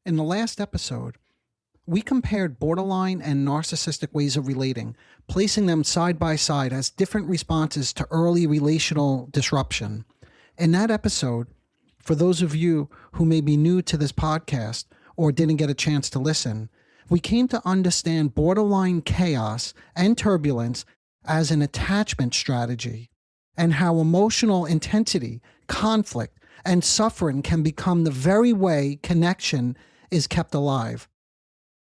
In the last episode, we compared borderline and narcissistic ways of relating, placing them side by side as different responses to early relational disruption. In that episode, for those of you who may be new to this podcast or didn't get a chance to listen, we came to understand borderline chaos and turbulence as an attachment strategy, and how emotional intensity, conflict, and suffering can become the very way connection is kept alive.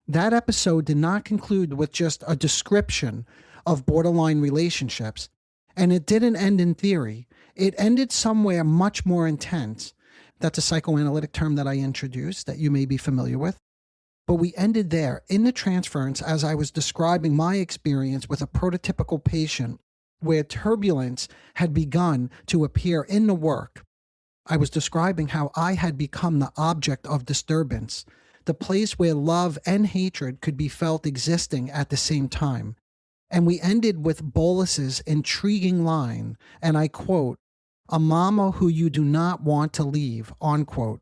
That episode did not conclude with just a description of borderline relationships, and it didn't end in theory. It ended somewhere much more intense. That's a psychoanalytic term that I introduced that you may be familiar with. But we ended there in the transference as I was describing my experience with a prototypical patient where turbulence had begun to appear in the work. I was describing how I had become the object of disturbance, the place where love and hatred could be felt existing at the same time. And we ended with Bolas's intriguing line, and I quote, "A mama who you do not want to leave," unquote.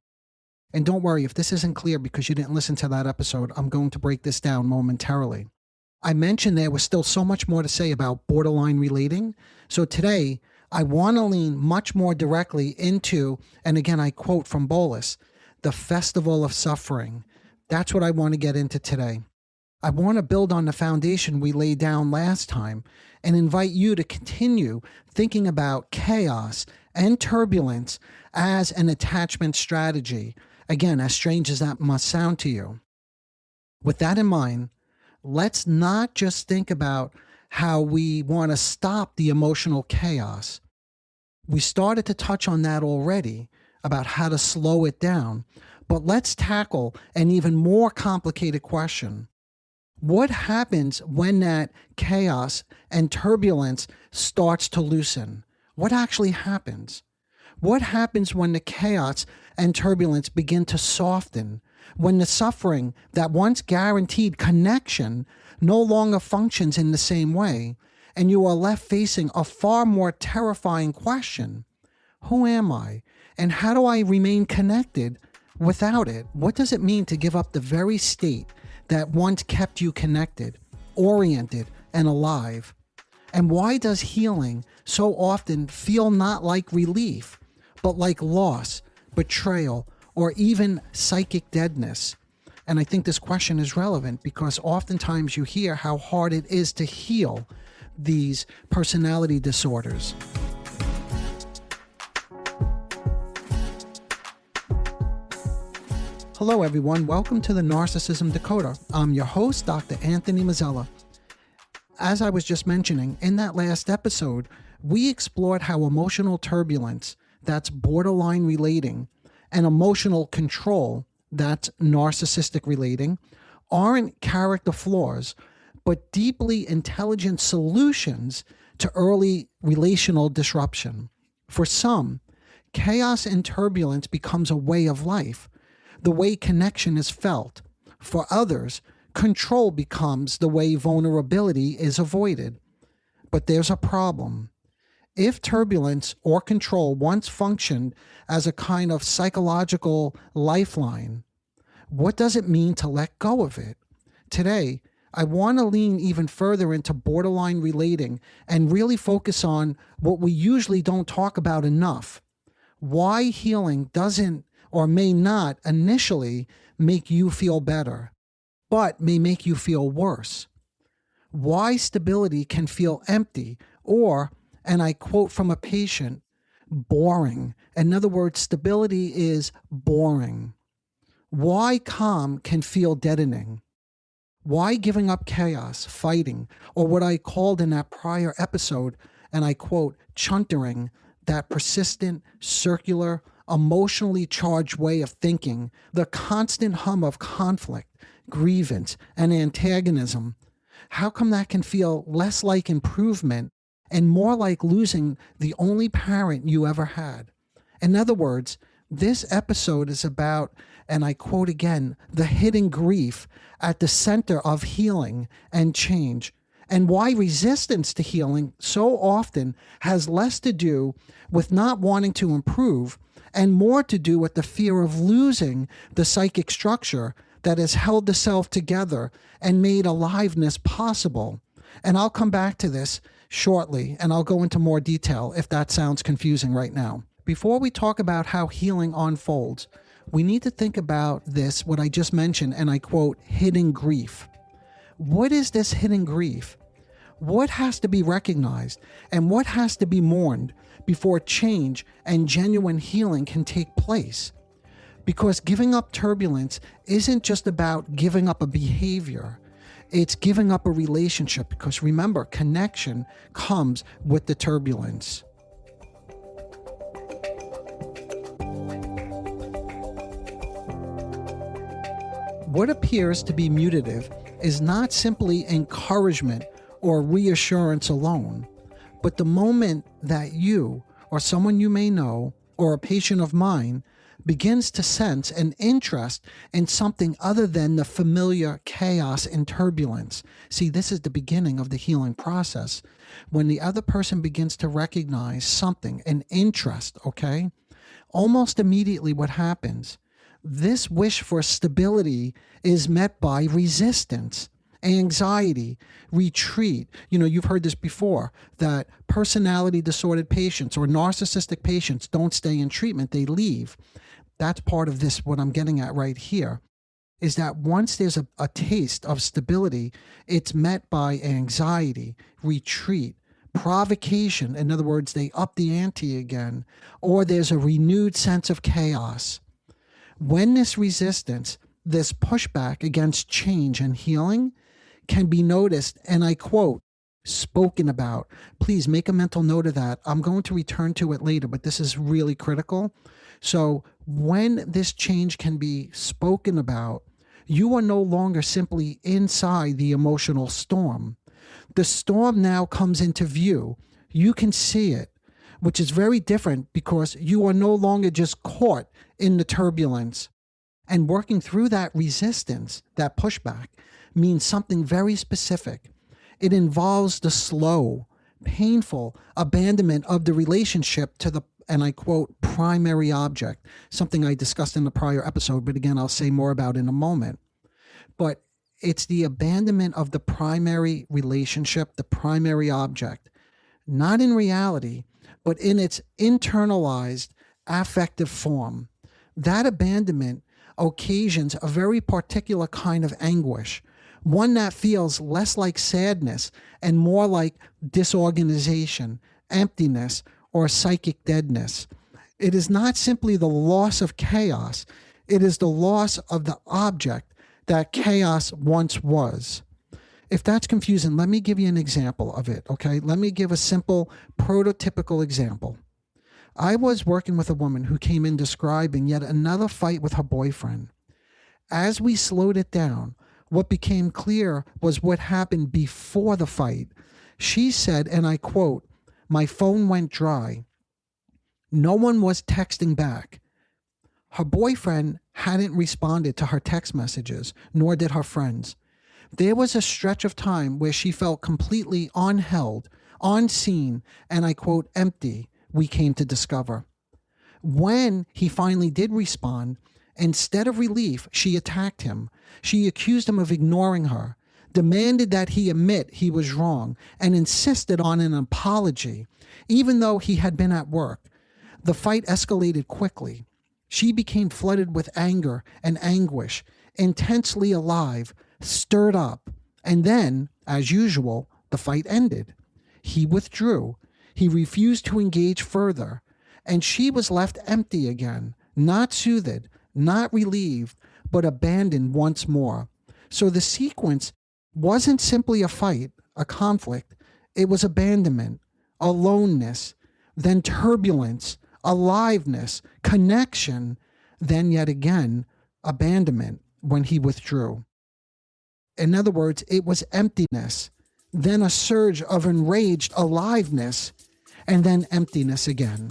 And don't worry, if this isn't clear because you didn't listen to that episode, I'm going to break this down momentarily. I mentioned there was still so much more to say about borderline relating. So today, I want to lean much more directly into, and again, I quote from Bolas, the festival of suffering. That's what I want to get into today. I want to build on the foundation we laid down last time and invite you to continue thinking about chaos and turbulence as an attachment strategy. Again, as strange as that must sound to you. With that in mind, let's not just think about how we want to stop the emotional chaos. We started to touch on that already, about how to slow it down, but let's tackle an even more complicated question. What happens when that chaos and turbulence starts to loosen? What actually happens? What happens when the chaos and turbulence begin to soften? When the suffering that once guaranteed connection no longer functions in the same way, and you are left facing a far more terrifying question: who am I? And how do I remain connected without it? What does it mean to give up the very state that once kept you connected, oriented, and alive? And why does healing so often feel not like relief, but like loss, betrayal, or even psychic deadness? And I think this question is relevant because oftentimes you hear how hard it is to heal these personality disorders. Hello everyone, welcome to the Narcissism Decoder. I'm your host, Dr. Anthony Mazzella. As I was just mentioning, in that last episode, we explored how emotional turbulence, that's borderline relating, and emotional control, that's narcissistic relating, aren't character flaws, but deeply intelligent solutions to early relational disruption. For some, chaos and turbulence becomes a way of life, the way connection is felt. For others, control becomes the way vulnerability is avoided. But there's a problem. If turbulence or control once functioned as a kind of psychological lifeline, what does it mean to let go of it? Today, I want to lean even further into borderline relating and really focus on what we usually don't talk about enough. Why healing doesn't or may not initially make you feel better, but may make you feel worse. Why stability can feel empty or, and I quote from a patient, boring. In other words, stability is boring. Why calm can feel deadening. Why giving up chaos, fighting, or what I called in that prior episode, and I quote, chuntering, that persistent, circular, emotionally charged way of thinking, the constant hum of conflict, grievance, and antagonism. How come that can feel less like improvement and more like losing the only parent you ever had? In other words, this episode is about, and I quote again, the hidden grief at the center of healing and change, and why resistance to healing so often has less to do with not wanting to improve and more to do with the fear of losing the psychic structure that has held the self together and made aliveness possible. And I'll come back to this shortly, and I'll go into more detail if that sounds confusing right now. Before we talk about how healing unfolds, we need to think about this, what I just mentioned, and I quote, hidden grief. What is this hidden grief? What has to be recognized and what has to be mourned before change and genuine healing can take place? Because giving up turbulence isn't just about giving up a behavior. It's giving up a relationship, because remember, connection comes with the turbulence. What appears to be mutative is not simply encouragement or reassurance alone, but the moment that you or someone you may know or a patient of mine begins to sense an interest in something other than the familiar chaos and turbulence. See, this is the beginning of the healing process. When the other person begins to recognize something, an interest, okay? Almost immediately what happens, this wish for stability is met by resistance, anxiety, retreat. You've heard this before, that personality disordered patients or narcissistic patients don't stay in treatment, they leave. That's part of this, what I'm getting at right here, is that once there's a taste of stability, it's met by anxiety, retreat, provocation. In other words, they up the ante again, or there's a renewed sense of chaos. When this resistance, this pushback against change and healing can be noticed, and I quote, spoken about. Please make a mental note of that. I'm going to return to it later, but this is really critical. So when this change can be spoken about, you are no longer simply inside the emotional storm. The storm now comes into view. You can see it, which is very different because you are no longer just caught in the turbulence. And working through that resistance, that pushback, means something very specific. It involves the slow, painful abandonment of the relationship to the, and I quote, primary object, something I discussed in the prior episode, but again, I'll say more about in a moment. But it's the abandonment of the primary relationship, the primary object, not in reality, but in its internalized affective form. That abandonment occasions a very particular kind of anguish, one that feels less like sadness and more like disorganization, emptiness, or psychic deadness. It is not simply the loss of chaos, it is the loss of the object that chaos once was. If that's confusing, let me give you an example of it, okay? Let me give a simple, prototypical example. I was working with a woman who came in describing yet another fight with her boyfriend. As we slowed it down, what became clear was what happened before the fight. She said, and I quote, "My phone went dry. No one was texting back. Her boyfriend hadn't responded to her text messages, nor did her friends. There was a stretch of time where she felt completely unheld, unseen, and I quote, empty, we came to discover. When he finally did respond, instead of relief, she attacked him. She accused him of ignoring her, demanded that he admit he was wrong, and insisted on an apology, even though he had been at work. The fight escalated quickly. She became flooded with anger and anguish, intensely alive, stirred up, and then, as usual, the fight ended. He withdrew. He refused to engage further, and she was left empty again, not soothed, not relieved, but abandoned once more. So the sequence wasn't simply a fight, a conflict. It was abandonment, aloneness, then turbulence, aliveness, connection, then yet again, abandonment when he withdrew. In other words, it was emptiness, then a surge of enraged aliveness, and then emptiness again.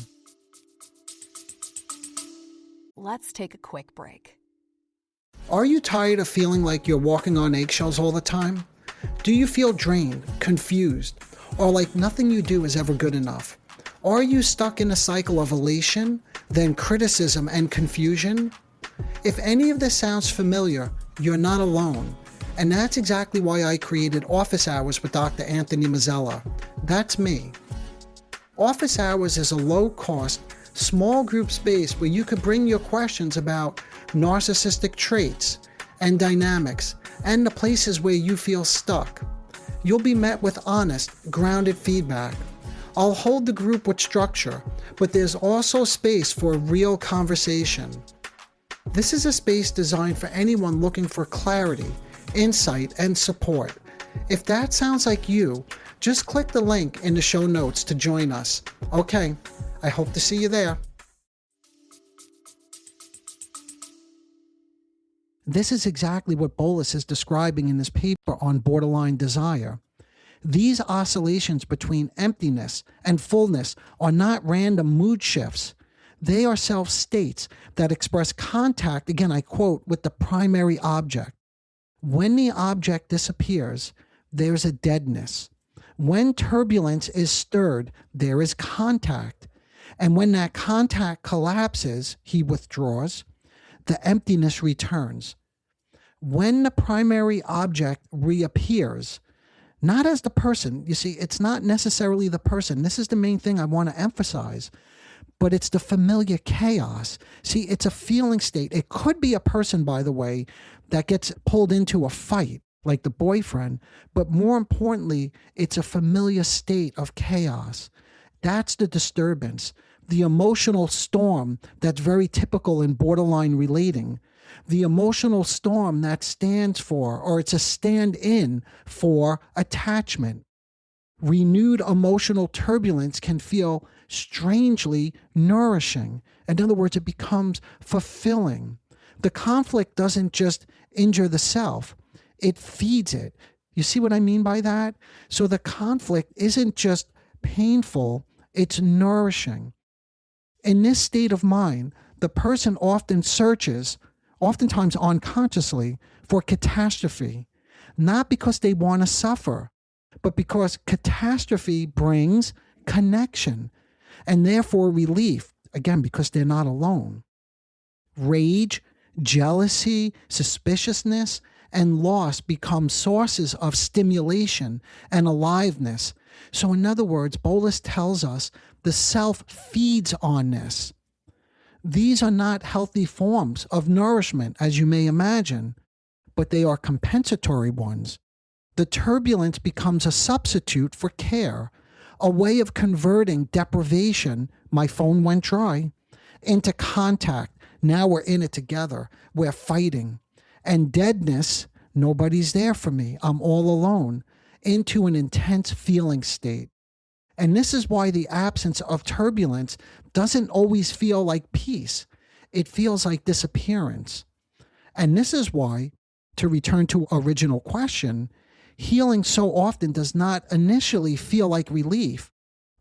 Let's take a quick break. Are you tired of feeling like you're walking on eggshells all the time? Do you feel drained, confused, or like nothing you do is ever good enough? Are you stuck in a cycle of elation then criticism and confusion? If any of this sounds familiar, you're not alone. And that's exactly why I created Office Hours with Dr. Anthony Mazzella. That's me. Office Hours is a low-cost, small group space where you could bring your questions about narcissistic traits and dynamics and the places where you feel stuck. You'll be met with honest, grounded feedback. I'll hold the group with structure, but there's also space for real conversation. This is a space designed for anyone looking for clarity, insight, and support. If that sounds like you, just click the link in the show notes to join us. Okay, I hope to see you there. This is exactly what Bolus is describing in his paper on borderline desire. These oscillations between emptiness and fullness are not random mood shifts. They are self-states that express contact, again I quote, with the primary object. When the object disappears, there's a deadness. When turbulence is stirred, there is contact. And when that contact collapses, he withdraws, the emptiness returns. When the primary object reappears, not as the person, you see, it's not necessarily the person. This is the main thing I want to emphasize. But it's the familiar chaos. See, it's a feeling state. It could be a person, by the way, that gets pulled into a fight, like the boyfriend. But more importantly, it's a familiar state of chaos. That's the disturbance, the emotional storm that's very typical in borderline relating. The emotional storm that stands for, or it's a stand-in for, attachment. Renewed emotional turbulence can feel strangely nourishing. In other words, it becomes fulfilling. The conflict doesn't just injure the self, it feeds it. You see what I mean by that? So the conflict isn't just painful, it's nourishing. In this state of mind, the person often searches, oftentimes unconsciously, for catastrophe, not because they want to suffer, but because catastrophe brings connection and therefore relief, again, because they're not alone. Rage, jealousy, suspiciousness, and loss become sources of stimulation and aliveness. So in other words, Bolus tells us the self feeds on this. These are not healthy forms of nourishment, as you may imagine, but they are compensatory ones. The turbulence becomes a substitute for care, a way of converting deprivation, my phone went dry, into contact. Now we're in it together. We're fighting. And deadness, nobody's there for me. I'm all alone, into an intense feeling state. And this is why the absence of turbulence doesn't always feel like peace. It feels like disappearance. And this is why, to return to original question, healing so often does not initially feel like relief,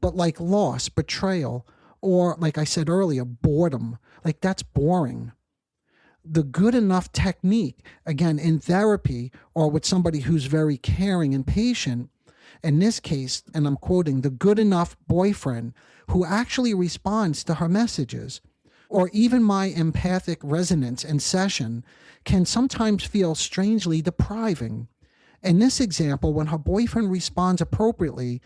but like loss, betrayal, or, like I said earlier, boredom. Like that's boring. The good enough technique, again, in therapy or with somebody who's very caring and patient, in this case, and I'm quoting, the good enough boyfriend who actually responds to her messages, or even my empathic resonance in session, can sometimes feel strangely depriving. In this example, when her boyfriend responds appropriately,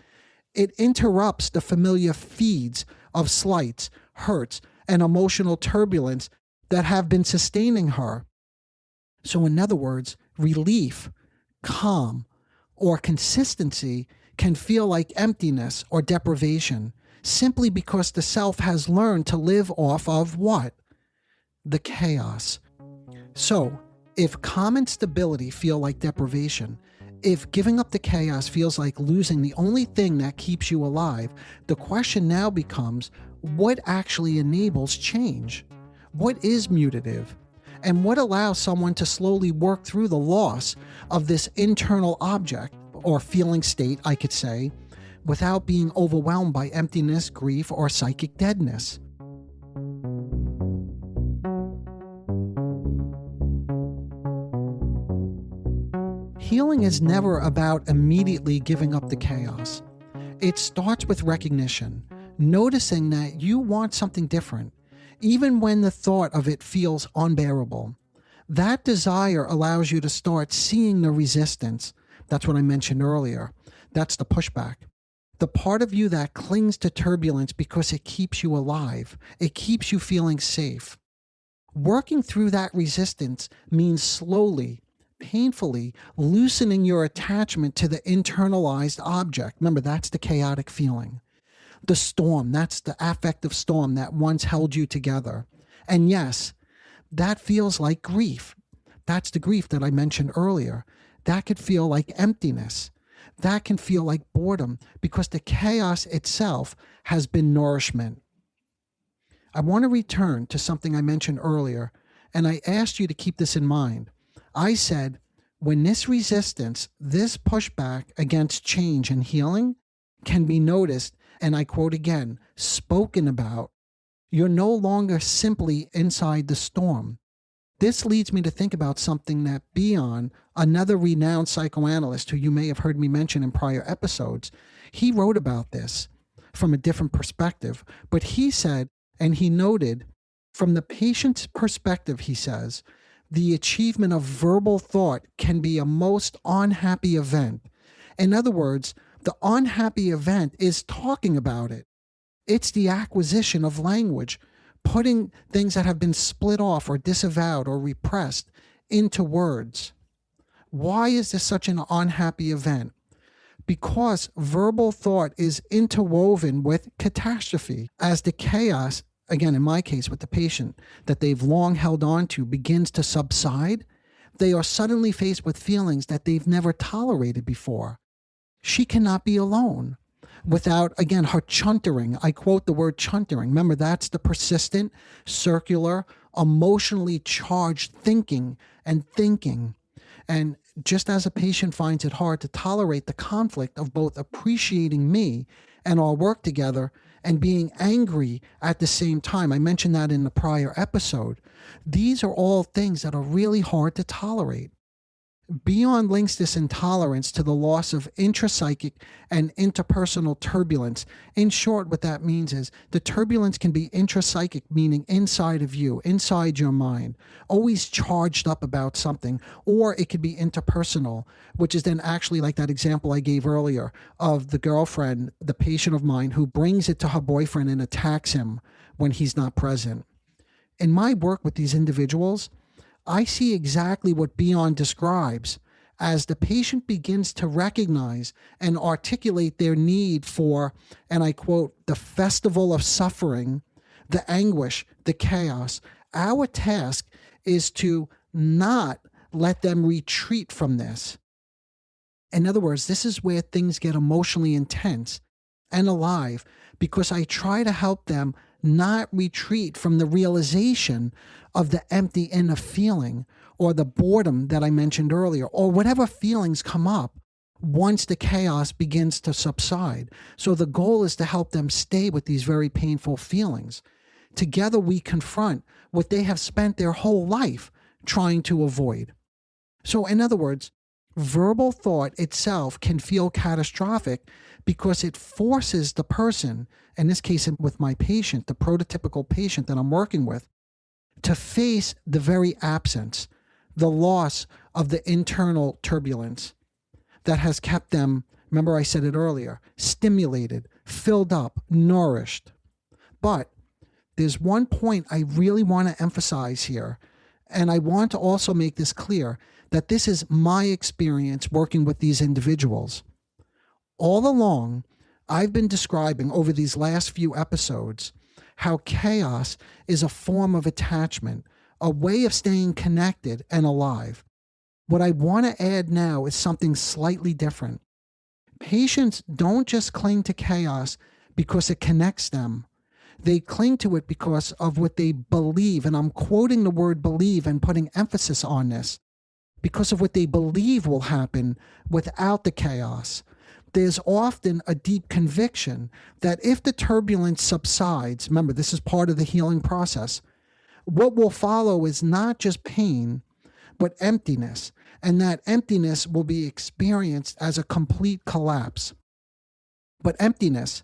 it interrupts the familiar feeds of slights, hurts, and emotional turbulence that have been sustaining her. So in other words, relief, calm, or consistency can feel like emptiness or deprivation, simply because the self has learned to live off of what? The chaos. So, if calm and stability feel like deprivation, if giving up the chaos feels like losing the only thing that keeps you alive, the question now becomes, what actually enables change? What is mutative? And what allows someone to slowly work through the loss of this internal object, or feeling state, I could say, without being overwhelmed by emptiness, grief, or psychic deadness? Healing is never about immediately giving up the chaos. It starts with recognition, noticing that you want something different. even when the thought of it feels unbearable. That desire allows you to start seeing the resistance. That's what I mentioned earlier. That's the pushback. The part of you that clings to turbulence because it keeps you alive. It keeps you feeling safe. Working through that resistance means slowly, painfully loosening your attachment to the internalized object. Remember, that's the chaotic feeling. The storm, that's the affective storm that once held you together. And yes, that feels like grief. That's the grief that I mentioned earlier. That could feel like emptiness. That can feel like boredom because the chaos itself has been nourishment. I want to return to something I mentioned earlier, and I asked you to keep this in mind. I said, when this resistance, this pushback against change and healing can be noticed, and I quote again, spoken about, you're no longer simply inside the storm. This leads me to think about something that Bion, another renowned psychoanalyst who you may have heard me mention in prior episodes, he wrote about this from a different perspective. But he said, and he noted, from the patient's perspective, he says, the achievement of verbal thought can be a most unhappy event. In other words, the unhappy event is talking about it. It's the acquisition of language, putting things that have been split off or disavowed or repressed into words. Why is this such an unhappy event? Because verbal thought is interwoven with catastrophe. As the chaos, again, in my case with the patient, that they've long held on to begins to subside, they are suddenly faced with feelings that they've never tolerated before. She cannot be alone without, again, her chuntering. I quote the word chuntering. Remember, that's the persistent, circular, emotionally charged thinking. And just as a patient finds it hard to tolerate the conflict of both appreciating me and our work together and being angry at the same time, I mentioned that in the prior episode, these are all things that are really hard to tolerate. Bion links this intolerance to the loss of intrapsychic and interpersonal turbulence. In short, what that means is the turbulence can be intrapsychic, meaning inside of you, inside your mind, always charged up about something, or it could be interpersonal, which is then actually like that example I gave earlier of the girlfriend, the patient of mine, who brings it to her boyfriend and attacks him when he's not present. In my work with these individuals, I see exactly what Bion describes as the patient begins to recognize and articulate their need for, and I quote, the festival of suffering, the anguish, the chaos. Our task is to not let them retreat from this. In other words, this is where things get emotionally intense and alive because I try to help them not retreat from the realization of the empty inner feeling or the boredom that I mentioned earlier, or whatever feelings come up once the chaos begins to subside. So the goal is to help them stay with these very painful feelings. Together we confront what they have spent their whole life trying to avoid. So in other words, verbal thought itself can feel catastrophic because it forces the person, in this case with my patient, the prototypical patient that I'm working with, to face the very absence, the loss of the internal turbulence that has kept them, remember I said it earlier, stimulated, filled up, nourished. But there's one point I really want to emphasize here, and I want to also make this clear, that this is my experience working with these individuals. All along, I've been describing over these last few episodes how chaos is a form of attachment, a way of staying connected and alive. What I want to add now is something slightly different. Patients don't just cling to chaos because it connects them. They cling to it because of what they believe, and I'm quoting the word believe and putting emphasis on this, because of what they believe will happen without the chaos. There's often a deep conviction that if the turbulence subsides, remember, this is part of the healing process, what will follow is not just pain, but emptiness. And that emptiness will be experienced as a complete collapse. But emptiness,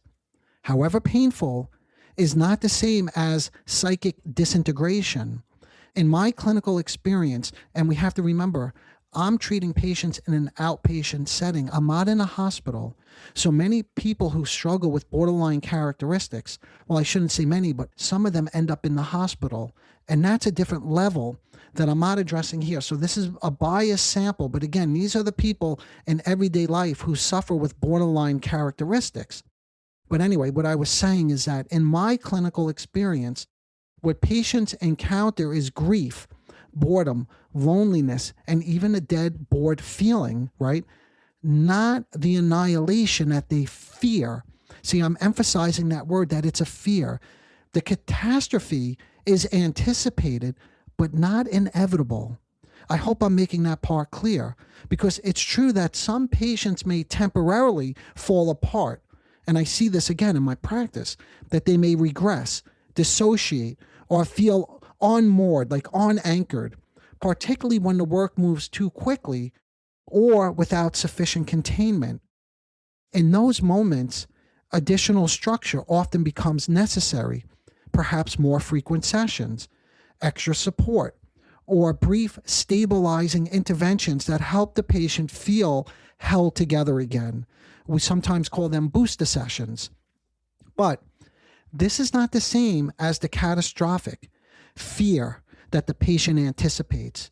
however painful, is not the same as psychic disintegration. In my clinical experience, and we have to remember, I'm treating patients in an outpatient setting. I'm not in a hospital. So many people who struggle with borderline characteristics, well, I shouldn't say many, but some of them end up in the hospital. And that's a different level that I'm not addressing here. So this is a biased sample. But again, these are the people in everyday life who suffer with borderline characteristics. But anyway, what I was saying is that in my clinical experience, what patients encounter is grief, boredom, loneliness, and even a dead, bored feeling, right? Not the annihilation that they fear. See, I'm emphasizing that word, that it's a fear. The catastrophe is anticipated, but not inevitable. I hope I'm making that part clear, because it's true that some patients may temporarily fall apart. And I see this again in my practice, that they may regress, dissociate, or feel unmoored, like unanchored, particularly when the work moves too quickly or without sufficient containment. In those moments, additional structure often becomes necessary, perhaps more frequent sessions, extra support, or brief stabilizing interventions that help the patient feel held together again. We sometimes call them booster sessions. But this is not the same as the catastrophic fear that the patient anticipates.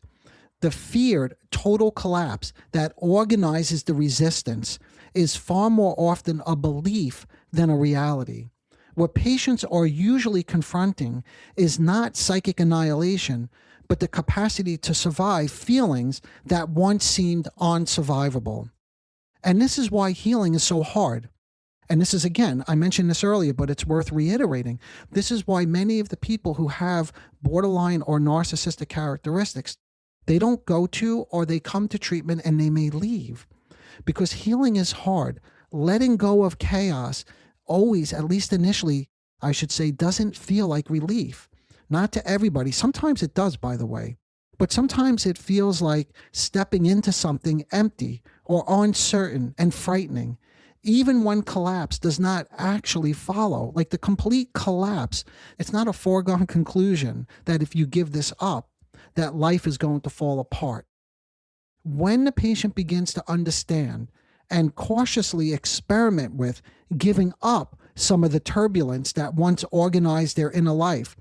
The feared total collapse that organizes the resistance is far more often a belief than a reality. What patients are usually confronting is not psychic annihilation, but the capacity to survive feelings that once seemed unsurvivable. And this is why healing is so hard. And this is, again, I mentioned this earlier, but it's worth reiterating. This is why many of the people who have borderline or narcissistic characteristics, they don't go to or they come to treatment and they may leave. Because healing is hard. Letting go of chaos always, at least initially, I should say, doesn't feel like relief. Not to everybody. Sometimes it does, by the way. But sometimes it feels like stepping into something empty or uncertain and frightening. Even when collapse does not actually follow, like the complete collapse, it's not a foregone conclusion that if you give this up, that life is going to fall apart. When the patient begins to understand and cautiously experiment with giving up some of the turbulence that once organized their inner life,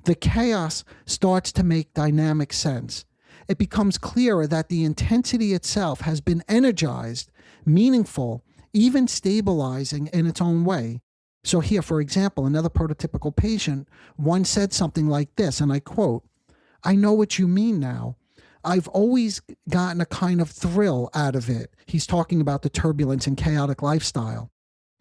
the chaos starts to make dynamic sense. It becomes clearer that the intensity itself has been energized, meaningful, even stabilizing in its own way. So here, for example, another prototypical patient once said something like this, and I quote, "I know what you mean now. I've always gotten a kind of thrill out of it." He's talking about the turbulence and chaotic lifestyle.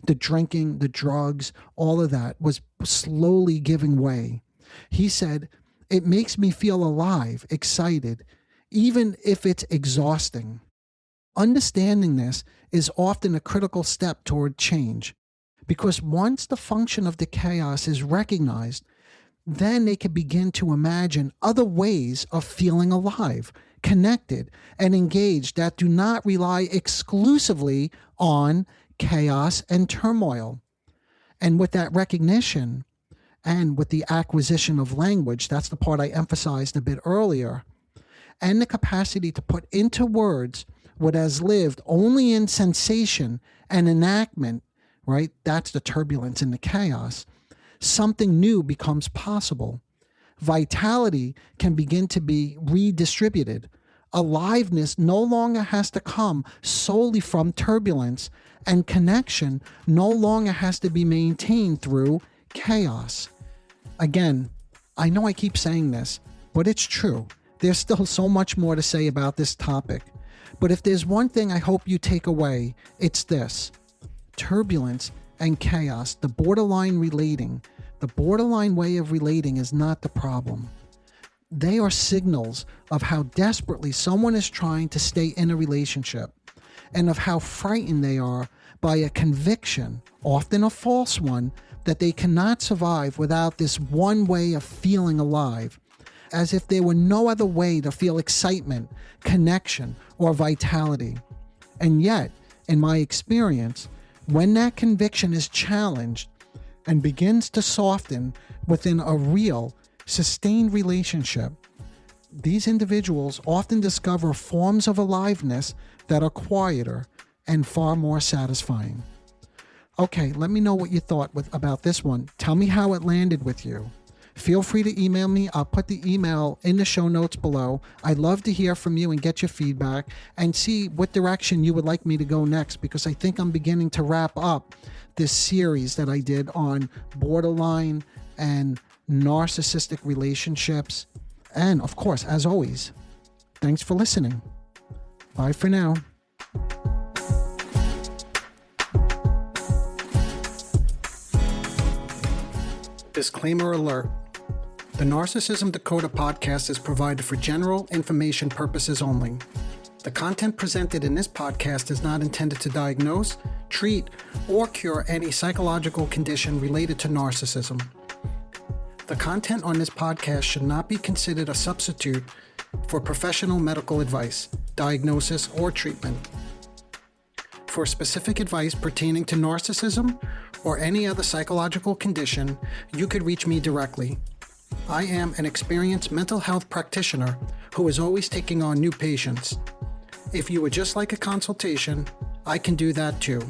The drinking, the drugs, all of that was slowly giving way. He said, "It makes me feel alive, excited, even if it's exhausting." Understanding this is often a critical step toward change, because once the function of the chaos is recognized, then they can begin to imagine other ways of feeling alive, connected, and engaged that do not rely exclusively on chaos and turmoil. And with that recognition, and with the acquisition of language, that's the part I emphasized a bit earlier, and the capacity to put into words what has lived only in sensation and enactment, right? That's the turbulence and the chaos. Something new becomes possible. Vitality can begin to be redistributed. Aliveness no longer has to come solely from turbulence, and connection no longer has to be maintained through chaos. Again, I know I keep saying this, but it's true. There's still so much more to say about this topic. But if there's one thing I hope you take away, it's this. Turbulence and chaos, the borderline way of relating is not the problem. They are signals of how desperately someone is trying to stay in a relationship, and of how frightened they are by a conviction, often a false one, that they cannot survive without this one way of feeling alive, as if there were no other way to feel excitement, connection, or vitality. And yet, in my experience, when that conviction is challenged, and begins to soften within a real, sustained relationship, these individuals often discover forms of aliveness that are quieter and far more satisfying. Okay, let me know what you thought about this one. Tell me how it landed with you. Feel free to email me. I'll put the email in the show notes below. I'd love to hear from you and get your feedback and see what direction you would like me to go next, because I think I'm beginning to wrap up this series that I did on borderline and narcissistic relationships. And of course, as always, thanks for listening. Bye for now. Disclaimer alert. The Narcissism Decoder podcast is provided for general information purposes only. The content presented in this podcast is not intended to diagnose, treat, or cure any psychological condition related to narcissism. The content on this podcast should not be considered a substitute for professional medical advice, diagnosis, or treatment. For specific advice pertaining to narcissism or any other psychological condition, you could reach me directly. I am an experienced mental health practitioner who is always taking on new patients. If you would just like a consultation, I can do that too.